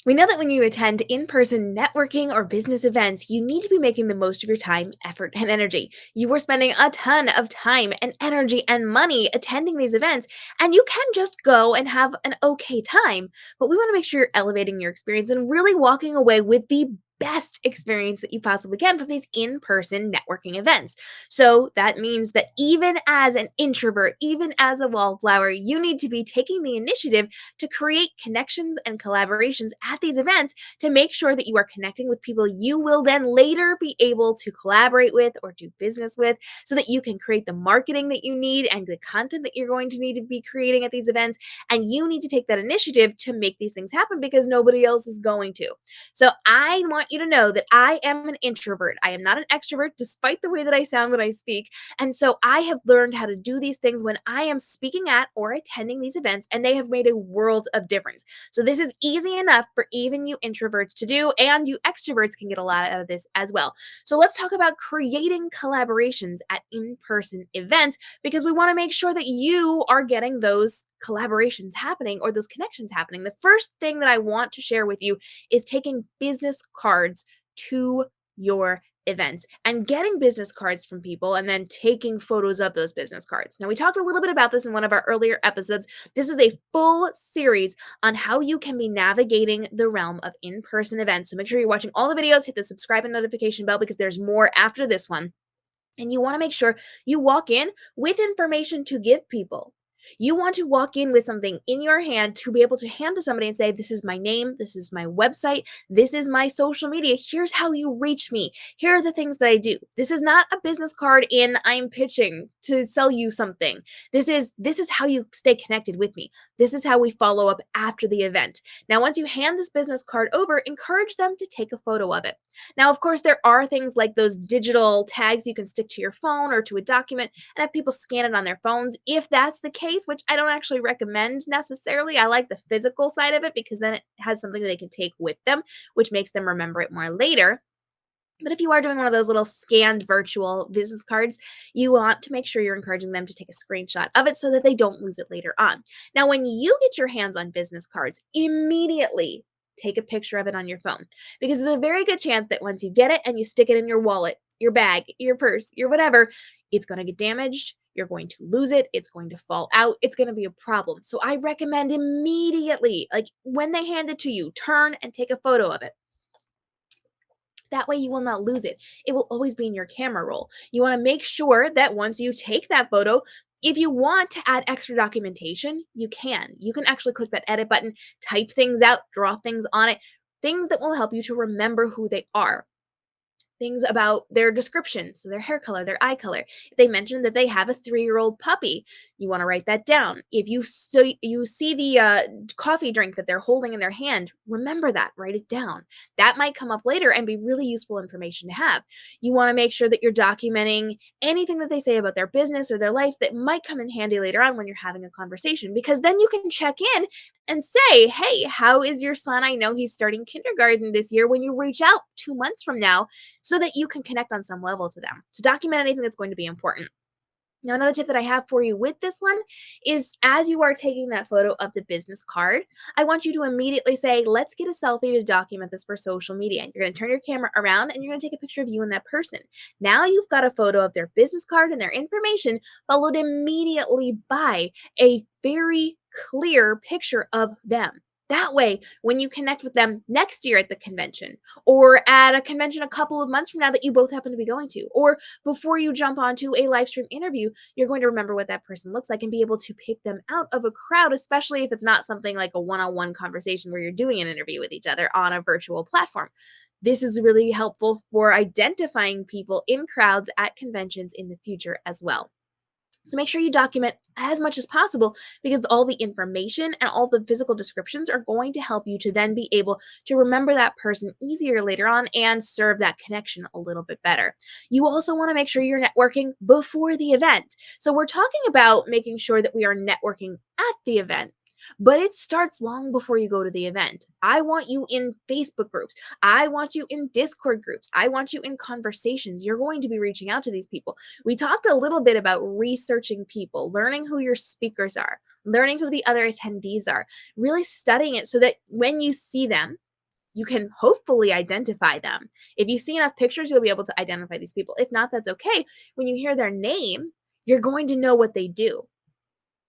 We know that when you attend in person networking or business events, you need to be making the most of your time, effort, and energy. You are spending a ton of time and energy and money attending these events, and you can just go and have an okay time. But we want to make sure you're elevating your experience and really walking away with the best experience that you possibly can from these in person networking events. So that means that even as an introvert, even as a wallflower, you need to be taking the initiative to create connections and collaborations at these events to make sure that you are connecting with people you will then later be able to collaborate with or do business with so that you can create the marketing that you need and the content that you're going to need to be creating at these events. And you need to take that initiative to make these things happen because nobody else is going to. So I want you to know that I am an introvert. I am not an extrovert, despite the way that I sound when I speak. And so I have learned how to do these things when I am speaking at or attending these events, and they have made a world of difference. So this is easy enough for even you introverts to do, and you extroverts can get a lot out of this as well. So let's talk about creating collaborations at in person events because we want to make sure that you are getting those collaborations happening or those connections happening. The first thing that I want to share with you is taking business cards to your events and getting business cards from people and then taking photos of those business cards. Now, we talked a little bit about this in one of our earlier episodes. This is a full series on how you can be navigating the realm of in person events. So make sure you're watching all the videos, hit the subscribe and notification bell because there's more after this one. And you want to make sure you walk in with information to give people. You want to walk in with something in your hand to be able to hand to somebody and say, this is my name, this is my website, this is my social media. Here's how you reach me. Here are the things that I do. This is not a business card in I'm pitching to sell you something. This is how you stay connected with me. This is how we follow up after the event. Now, once you hand this business card over, encourage them to take a photo of it. Now, of course, there are things like those digital tags you can stick to your phone or to a document and have people scan it on their phones. If that's the case, which I don't actually recommend necessarily, I like the physical side of it because then it has something that they can take with them, which makes them remember it more later. But if you are doing one of those little scanned virtual business cards, you want to make sure you're encouraging them to take a screenshot of it so that they don't lose it later on. Now, when you get your hands on business cards, immediately take a picture of it on your phone because there's a very good chance that once you get it and you stick it in your wallet, your bag, your purse, your whatever, it's going to get damaged. You're going to lose it. It's going to fall out. It's going to be a problem. So I recommend immediately, like when they hand it to you, turn and take a photo of it. That way you will not lose it. It will always be in your camera roll. You want to make sure that once you take that photo, if you want to add extra documentation, you can. You can actually click that edit button, type things out, draw things on it, things that will help you to remember who they are. Things about their description, so their hair color, their eye color. If they mention that they have a 3-year-old puppy, you want to write that down. If you see the coffee drink that they're holding in their hand, remember that, write it down. That might come up later and be really useful information to have. You want to make sure that you're documenting anything that they say about their business or their life that might come in handy later on when you're having a conversation, because then you can check in and say, hey, how is your son? I know he's starting kindergarten this year, when you reach out 2 months from now so that you can connect on some level to them, to document anything that's going to be important. Now, another tip that I have for you with this one is as you are taking that photo of the business card, I want you to immediately say, let's get a selfie to document this for social media. You're going to turn your camera around and you're going to take a picture of you and that person. Now you've got a photo of their business card and their information, followed immediately by a very clear picture of them. That way, when you connect with them next year at the convention, or at a convention a couple of months from now that you both happen to be going to, or before you jump onto a live stream interview, you're going to remember what that person looks like and be able to pick them out of a crowd, especially if it's not something like a one-on-one conversation where you're doing an interview with each other on a virtual platform. This is really helpful for identifying people in crowds at conventions in the future as well. So make sure you document as much as possible because all the information and all the physical descriptions are going to help you to then be able to remember that person easier later on and serve that connection a little bit better. You also want to make sure you're networking before the event. So we're talking about making sure that we are networking at the event. But it starts long before you go to the event. I want you in Facebook groups. I want you in Discord groups. I want you in conversations. You're going to be reaching out to these people. We talked a little bit about researching people, learning who your speakers are, learning who the other attendees are, really studying it so that when you see them, you can hopefully identify them. If you see enough pictures, you'll be able to identify these people. If not, that's okay. When you hear their name, you're going to know what they do.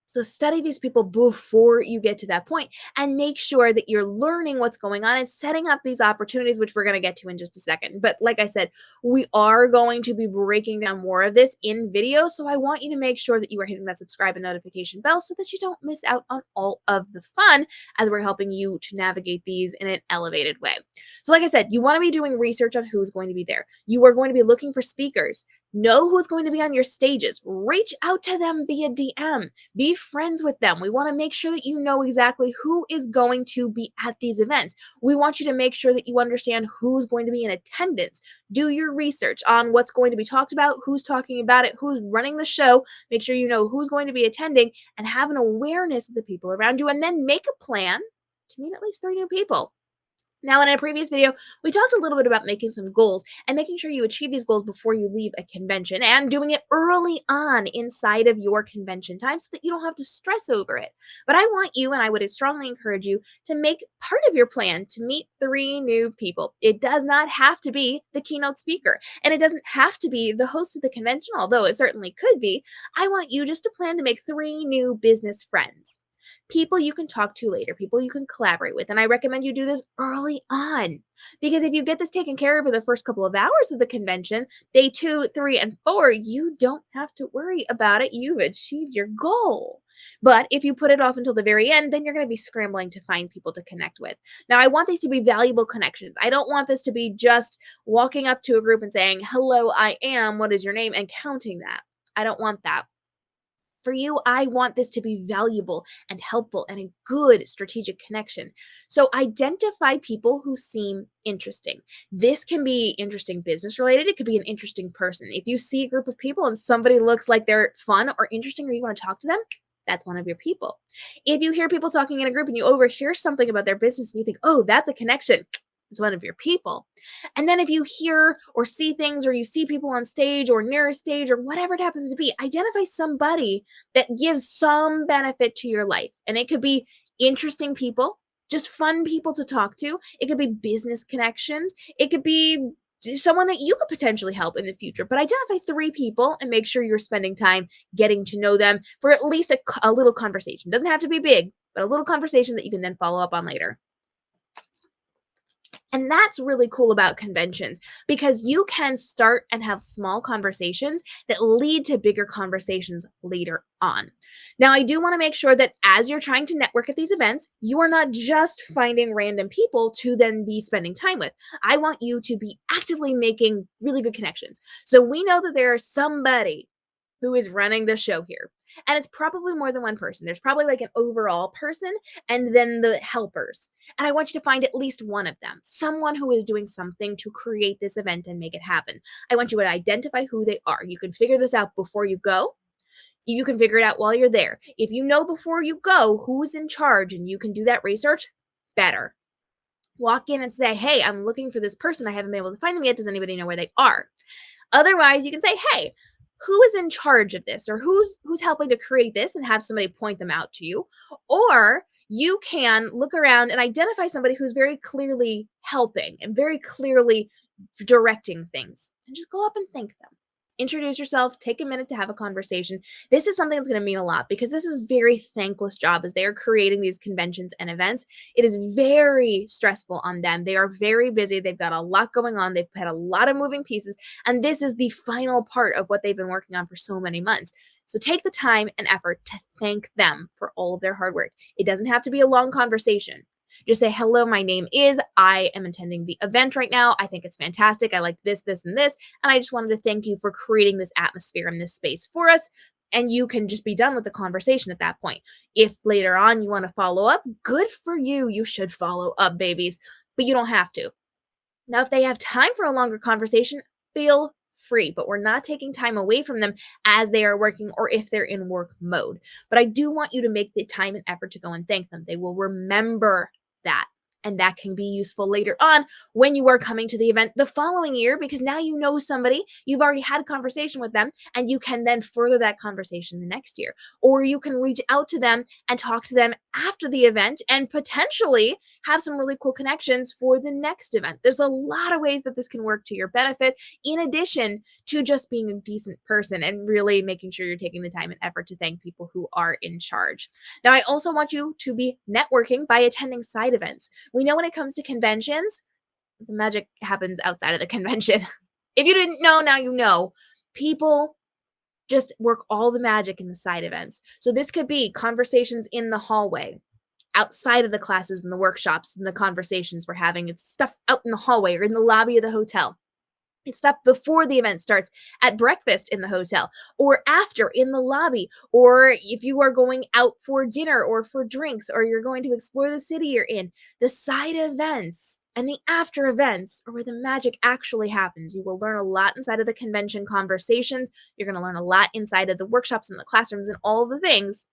So study these people before you get to that point and make sure that you're learning what's going on and setting up these opportunities, which we're going to get to in just a second. But like I said, we are going to be breaking down more of this in video. So I want you to make sure that you are hitting that subscribe and notification bell so that you don't miss out on all of the fun as we're helping you to navigate these in an elevated way. So like I said, you want to be doing research on who's going to be there. You are going to be looking for speakers. Know who's going to be on your stages. Reach out to them via DM. Be friends with them. We want to make sure that you know exactly who is going to be at these events. We want you to make sure that you understand who's going to be in attendance. Do your research on what's going to be talked about, who's talking about it, who's running the show. Make sure you know who's going to be attending and have an awareness of the people around you, and then make a plan to meet at least 3 new people. Now, in a previous video, we talked a little bit about making some goals and making sure you achieve these goals before you leave a convention and doing it early on inside of your convention time so that you don't have to stress over it. But I want you, and I would strongly encourage you, to make part of your plan to meet 3 new people. It does not have to be the keynote speaker, and it doesn't have to be the host of the convention, although it certainly could be. I want you just to plan to make 3 new business friends. People you can talk to later, people you can collaborate with. And I recommend you do this early on because if you get this taken care of in the first couple of hours of the convention, day 2, 3, and 4, you don't have to worry about it. You've achieved your goal. But if you put it off until the very end, then you're going to be scrambling to find people to connect with. Now, I want these to be valuable connections. I don't want this to be just walking up to a group and saying, "Hello, I am, what is your name?" and counting that. I don't want that. For you, I want this to be valuable and helpful and a good strategic connection. So identify people who seem interesting. This can be interesting business related. It could be an interesting person. If you see a group of people and somebody looks like they're fun or interesting or you want to talk to them, that's one of your people. If you hear people talking in a group and you overhear something about their business and you think, oh, that's a connection, it's one of your people. And then if you hear or see things or you see people on stage or near a stage or whatever it happens to be, identify somebody that gives some benefit to your life. And it could be interesting people, just fun people to talk to. It could be business connections. It could be someone that you could potentially help in the future. But identify 3 people and make sure you're spending time getting to know them for at least a little conversation. Doesn't have to be big, but a little conversation that you can then follow up on later. And that's really cool about conventions because you can start and have small conversations that lead to bigger conversations later on. Now, I do want to make sure that as you're trying to network at these events, you are not just finding random people to then be spending time with. I want you to be actively making really good connections. So we know that there is somebody who is running the show here. And it's probably more than one person. There's probably like an overall person and then the helpers. And I want you to find at least one of them, someone who is doing something to create this event and make it happen. I want you to identify who they are. You can figure this out before you go. You can figure it out while you're there. If you know before you go who's in charge and you can do that research, better. Walk in and say, hey, I'm looking for this person. I haven't been able to find them yet. Does anybody know where they are? Otherwise, you can say, hey, who is in charge of this or who's helping to create this and have somebody point them out to you. Or you can look around and identify somebody who's very clearly helping and very clearly directing things and just go up and thank them. Introduce yourself, take a minute to have a conversation. This is something that's going to mean a lot because this is a very thankless job as they are creating these conventions and events. It is very stressful on them. They are very busy. They've got a lot going on. They've had a lot of moving pieces, and this is the final part of what they've been working on for so many months. So take the time and effort to thank them for all of their hard work. It doesn't have to be a long conversation. Just say, hello, my name is, I am attending the event right now. I think it's fantastic. I like this, this, and this. And I just wanted to thank you for creating this atmosphere in this space for us. And you can just be done with the conversation at that point. If later on you want to follow up, good for you. You should follow up, babies, but you don't have to. Now, if they have time for a longer conversation, feel free, but we're not taking time away from them as they are working or if they're in work mode. But I do want you to make the time and effort to go and thank them. They will remember that. And that can be useful later on when you are coming to the event the following year, because now you know somebody, you've already had a conversation with them, and you can then further that conversation the next year. Or you can reach out to them and talk to them after the event and potentially have some really cool connections for the next event. There's a lot of ways that this can work to your benefit, in addition to just being a decent person and really making sure you're taking the time and effort to thank people who are in charge. Now, I also want you to be networking by attending side events. We know when it comes to conventions, the magic happens outside of the convention. If you didn't know, now you know. People just work all the magic in the side events. So this could be conversations in the hallway, outside of the classes and the workshops and the conversations we're having. It's stuff out in the hallway or in the lobby of the hotel. It's stuff before the event starts, at breakfast in the hotel, or after in the lobby, or if you are going out for dinner or for drinks, or you're going to explore the city you're in. The side events and the after events are where the magic actually happens. You will learn a lot inside of the convention conversations. You're going to learn a lot inside of the workshops and the classrooms and all of the things,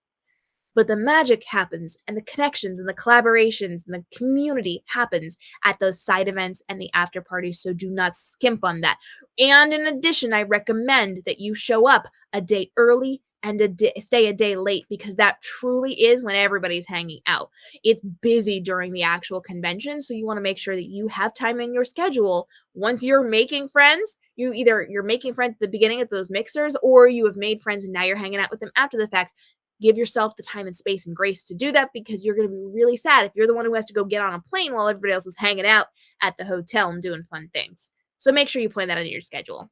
but the magic happens, and the connections and the collaborations and the community happens at those side events and the after parties. So do not skimp on that. And in addition, I recommend that you show up a day early and stay a day late, because that truly is when everybody's hanging out. It's busy during the actual convention, so you want to make sure that you have time in your schedule. Once you're making friends, you're making friends at the beginning at those mixers, or you have made friends and now you're hanging out with them after the fact. Give yourself the time and space and grace to do that, because you're going to be really sad if you're the one who has to go get on a plane while everybody else is hanging out at the hotel and doing fun things. So make sure you plan that into your schedule.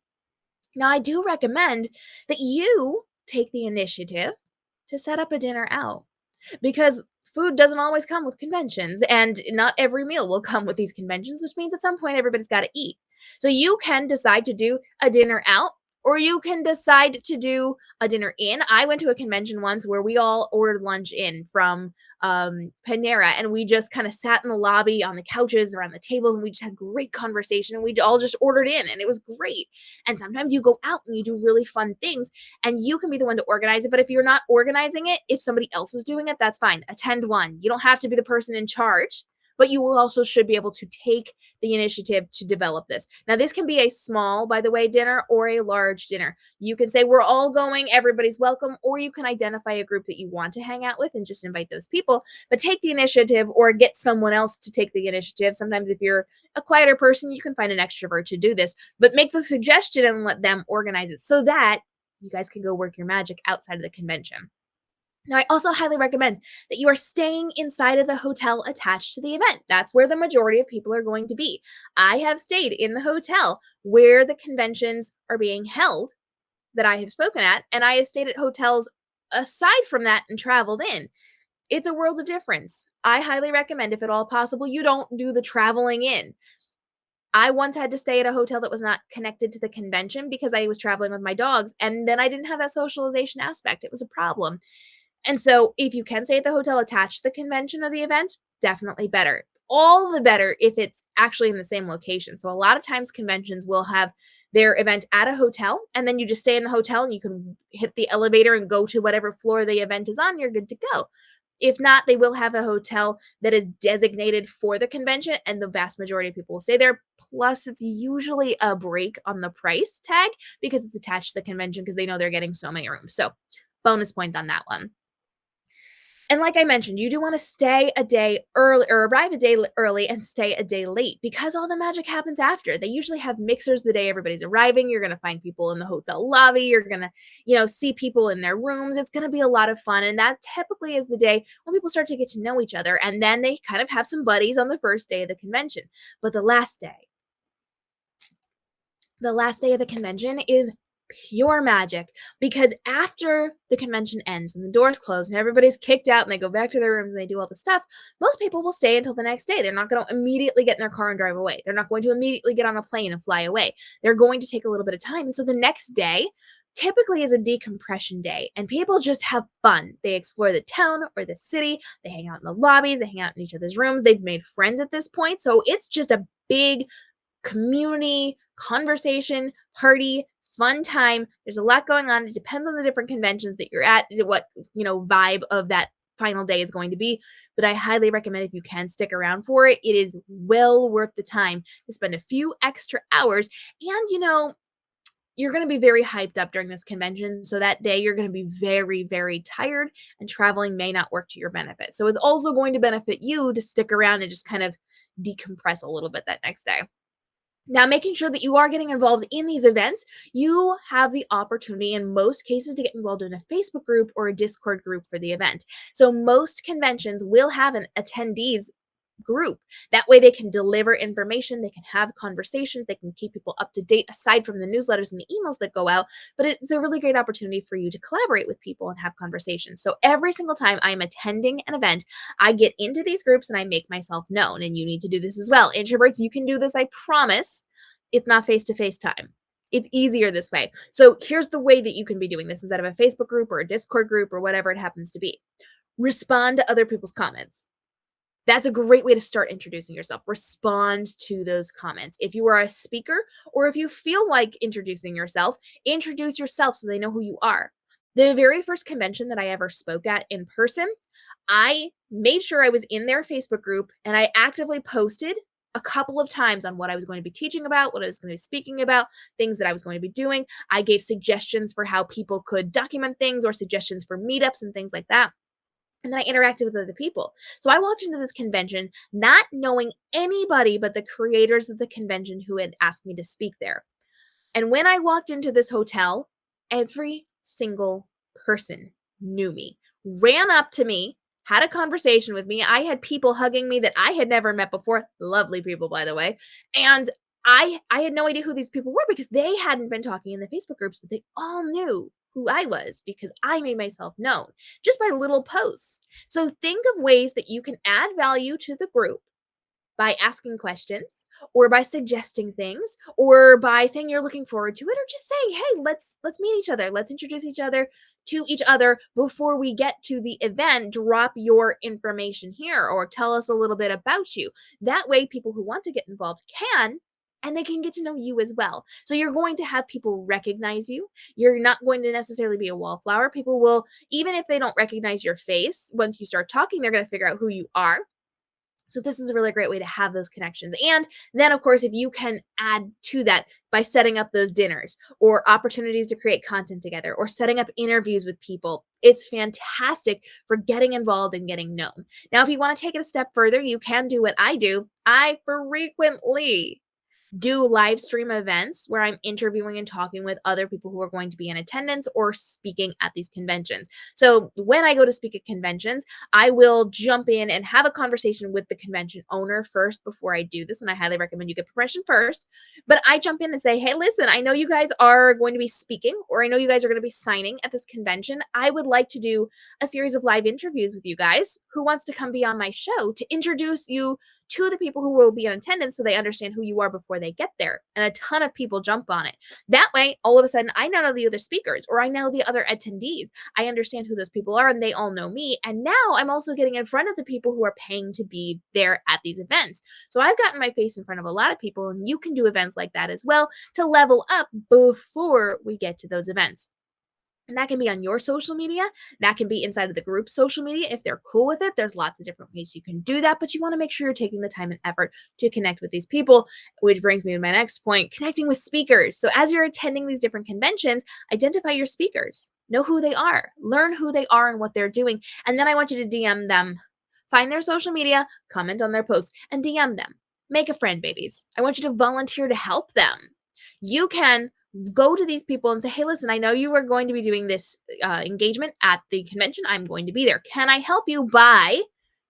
Now, I do recommend that you take the initiative to set up a dinner out, because food doesn't always come with conventions, and not every meal will come with these conventions, which means at some point everybody's got to eat. So you can decide to do a dinner out, or you can decide to do a dinner in. I went to a convention once where we all ordered lunch in from Panera, and we just kind of sat in the lobby on the couches around the tables, and we just had great conversation, and we all just ordered in, and it was great. And sometimes you go out and you do really fun things, and you can be the one to organize it. But if you're not organizing it, if somebody else is doing it, that's fine. Attend one. You don't have to be the person in charge, but you also should be able to take the initiative to develop this. Now, this can be a small, by the way, dinner, or a large dinner. You can say, we're all going, everybody's welcome, or you can identify a group that you want to hang out with and just invite those people. But take the initiative, or get someone else to take the initiative. Sometimes if you're a quieter person, you can find an extrovert to do this, but make the suggestion and let them organize it so that you guys can go work your magic outside of the convention. Now, I also highly recommend that you are staying inside of the hotel attached to the event. That's where the majority of people are going to be. I have stayed in the hotel where the conventions are being held that I have spoken at, and I have stayed at hotels aside from that and traveled in. It's a world of difference. I highly recommend, if at all possible, you don't do the traveling in. I once had to stay at a hotel that was not connected to the convention because I was traveling with my dogs, and then I didn't have that socialization aspect. It was a problem. And so if you can stay at the hotel attached to the convention or the event, definitely better. All the better if it's actually in the same location. So a lot of times conventions will have their event at a hotel, and then you just stay in the hotel and you can hit the elevator and go to whatever floor the event is on, you're good to go. If not, they will have a hotel that is designated for the convention, and the vast majority of people will stay there. Plus, it's usually a break on the price tag because it's attached to the convention, because they know they're getting so many rooms. So bonus points on that one. And like I mentioned, you do want to stay a day early, or arrive a day early and stay a day late, because all the magic happens after. They usually have mixers the day everybody's arriving. You're going to find people in the hotel lobby. You're going to, see people in their rooms. It's going to be a lot of fun. And that typically is the day when people start to get to know each other. And then they kind of have some buddies on the first day of the convention. But the last day of the convention is pure magic, because after the convention ends and the doors close and everybody's kicked out and they go back to their rooms and they do all the stuff, most people will stay until the next day. They're not going to immediately get in their car and drive away. They're not going to immediately get on a plane and fly away. They're going to take a little bit of time. And so the next day typically is a decompression day, and people just have fun. They explore the town or the city. They hang out in the lobbies. They hang out in each other's rooms. They've made friends at this point. So it's just a big community conversation, party, fun time. There's a lot going on. It depends on the different conventions that you're at, what, vibe of that final day is going to be, but I highly recommend if you can stick around for it, it is well worth the time to spend a few extra hours. And, you're going to be very hyped up during this convention. So that day, you're going to be very, very tired, and traveling may not work to your benefit. So it's also going to benefit you to stick around and just kind of decompress a little bit that next day. Now, making sure that you are getting involved in these events, you have the opportunity in most cases to get involved in a Facebook group or a Discord group for the event. So, most conventions will have an attendees group. That way they can deliver information, they can have conversations, they can keep people up to date aside from the newsletters and the emails that go out. But it's a really great opportunity for you to collaborate with people and have conversations. So every single time I'm attending an event, I get into these groups and I make myself known. And you need to do this as well. Introverts, you can do this, I promise. It's not face to face time. It's easier this way. So here's the way that you can be doing this instead of a Facebook group or a Discord group or whatever it happens to be. Respond to other people's comments. That's a great way to start introducing yourself. Respond to those comments. If you are a speaker or if you feel like introduce yourself so they know who you are. The very first convention that I ever spoke at in person, I made sure I was in their Facebook group and I actively posted a couple of times on what I was going to be teaching about, what I was going to be speaking about, things that I was going to be doing. I gave suggestions for how people could document things or suggestions for meetups and things like that. And then I interacted with other people. So I walked into this convention not knowing anybody but the creators of the convention who had asked me to speak there. And when I walked into this hotel, every single person knew me, ran up to me, had a conversation with me. I had people hugging me that I had never met before. Lovely people, by the way. And I had no idea who these people were because they hadn't been talking in the Facebook groups, but they all knew who I was because I made myself known just by little posts. So think of ways that you can add value to the group by asking questions or by suggesting things or by saying you're looking forward to it or just saying, "Hey, let's meet each other. Let's introduce each other to each other before we get to the event. Drop your information here or tell us a little bit about you." That way people who want to get involved can, and they can get to know you as well. So you're going to have people recognize you. You're not going to necessarily be a wallflower. People will, even if they don't recognize your face, once you start talking, they're going to figure out who you are. So this is a really great way to have those connections. And then, of course, if you can add to that by setting up those dinners or opportunities to create content together or setting up interviews with people, it's fantastic for getting involved and getting known. Now, if you want to take it a step further, you can do what I do. I frequently do live stream events where I'm interviewing and talking with other people who are going to be in attendance or speaking at these conventions. So when I go to speak at conventions, I will jump in and have a conversation with the convention owner first before I do this. And I highly recommend you get permission first. But I jump in and say, "Hey, listen, I know you guys are going to be speaking, or I know you guys are going to be signing at this convention. I would like to do a series of live interviews with you guys. Who wants to come be on my show to introduce you to the people who will be in attendance so they understand who you are before they get there?" And a ton of people jump on it. That way, all of a sudden, I now know the other speakers or I know the other attendees. I understand who those people are and they all know me. And now I'm also getting in front of the people who are paying to be there at these events. So I've gotten my face in front of a lot of people, and you can do events like that as well to level up before we get to those events. And that can be on your social media. That can be inside of the group's social media if they're cool with it. There's lots of different ways you can do that, but you want to make sure you're taking the time and effort to connect with these people, which brings me to my next point, connecting with speakers. So as you're attending these different conventions, identify your speakers, know who they are, learn who they are and what they're doing. And then I want you to DM them. Find their social media, comment on their posts, and DM them. Make a friend, babies. I want you to volunteer to help them. You can go to these people and say, "Hey, listen, I know you are going to be doing this engagement at the convention. I'm going to be there. Can I help you by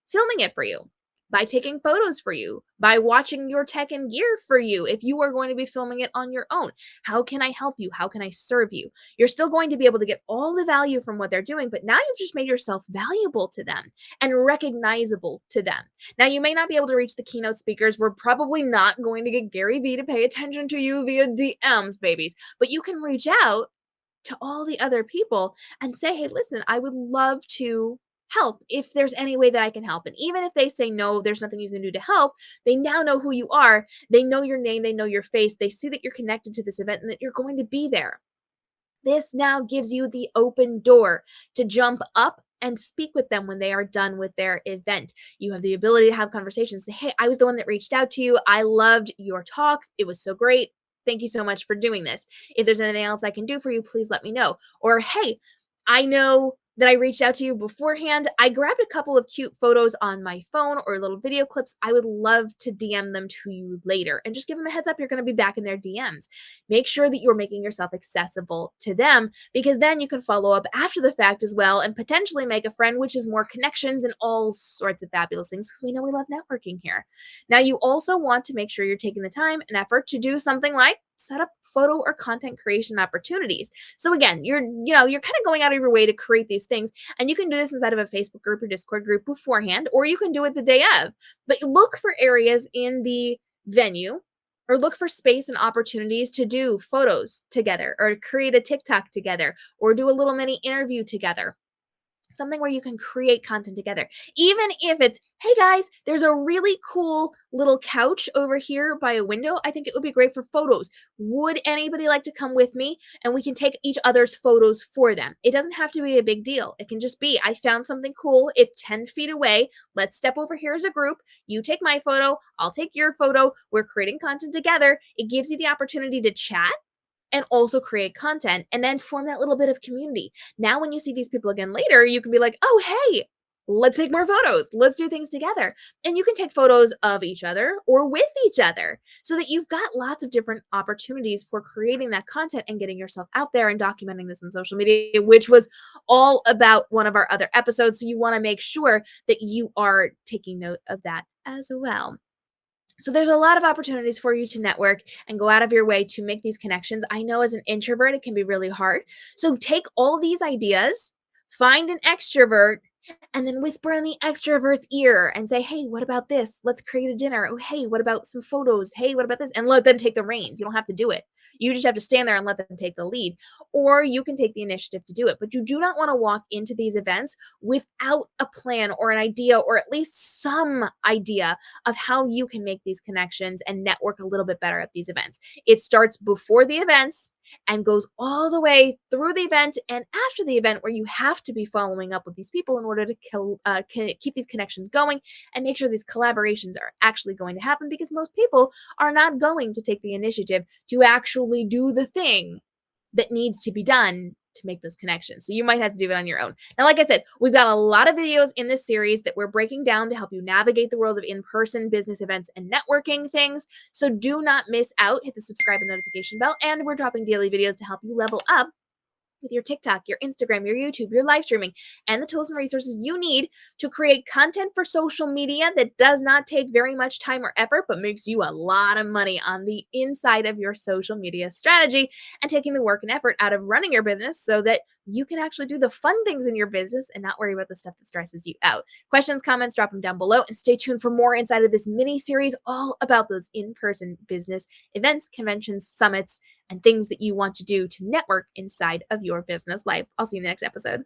filming it for you, by taking photos for you, by watching your tech and gear for you if you are going to be filming it on your own? How can I help you? How can I serve you?" You're still going to be able to get all the value from what they're doing, but now you've just made yourself valuable to them and recognizable to them. Now, you may not be able to reach the keynote speakers. We're probably not going to get Gary Vee to pay attention to you via DMs, babies, but you can reach out to all the other people and say, "Hey, listen, I would love to help if there's any way that I can help." And even if they say, "No, there's nothing you can do to help," they now know who you are. They know your name. They know your face. They see that you're connected to this event and that you're going to be there. This now gives you the open door to jump up and speak with them when they are done with their event. You have the ability to have conversations. Say, hey, I was the one that reached out to you. I loved your talk. It was so great. Thank you so much for doing this. If there's anything else I can do for you, please let me know. Or, hey, I know that I reached out to you beforehand. I grabbed a couple of cute photos on my phone or little video clips. I would love to DM them to you later and just give them a heads up you're going to be back in their DMs. Make sure that you're making yourself accessible to them because then you can follow up after the fact as well and potentially make a friend, which is more connections and all sorts of fabulous things because we know we love networking here. Now, you also want to make sure you're taking the time and effort to do something like set up photo or content creation opportunities. So again, you're kind of going out of your way to create these things, and you can do this inside of a Facebook group or Discord group beforehand, or you can do it the day of. But look for areas in the venue or look for space and opportunities to do photos together or create a TikTok together or do a little mini interview together. Something where you can create content together. Even if it's, hey guys, there's a really cool little couch over here by a window. I think it would be great for photos. Would anybody like to come with me? And we can take each other's photos for them. It doesn't have to be a big deal. It can just be, I found something cool. It's 10 feet away. Let's step over here as a group. You take my photo. I'll take your photo. We're creating content together. It gives you the opportunity to chat and also create content and then form that little bit of community. Now, when you see these people again later, you can be like, oh, hey, let's take more photos. Let's do things together. And you can take photos of each other or with each other so that you've got lots of different opportunities for creating that content and getting yourself out there and documenting this on social media, which was all about one of our other episodes. So you want to make sure that you are taking note of that as well. So there's a lot of opportunities for you to network and go out of your way to make these connections. I know as an introvert, it can be really hard. So take all these ideas, find an extrovert, and then whisper in the extrovert's ear and say, hey, what about this? Let's create a dinner. Oh, hey, what about some photos? Hey, what about this? And let them take the reins. You don't have to do it. You just have to stand there and let them take the lead. Or you can take the initiative to do it. But you do not want to walk into these events without a plan or an idea, or at least some idea of how you can make these connections and network a little bit better at these events. It starts before the events and goes all the way through the event and after the event, where you have to be following up with these people in order to keep these connections going and make sure these collaborations are actually going to happen, because most people are not going to take the initiative to actually do the thing that needs to be done to make those connections. So you might have to do it on your own. Now, like I said, we've got a lot of videos in this series that we're breaking down to help you navigate the world of in-person business events and networking things. So do not miss out. Hit the subscribe and notification bell. And we're dropping daily videos to help you level up with your TikTok, your Instagram, your YouTube, your live streaming, and the tools and resources you need to create content for social media that does not take very much time or effort, but makes you a lot of money on the inside of your social media strategy, and taking the work and effort out of running your business so that you can actually do the fun things in your business and not worry about the stuff that stresses you out. Questions, comments, drop them down below, and stay tuned for more inside of this mini series all about those in-person business events, conventions, summits, and things that you want to do to network inside of your business life. I'll see you in the next episode.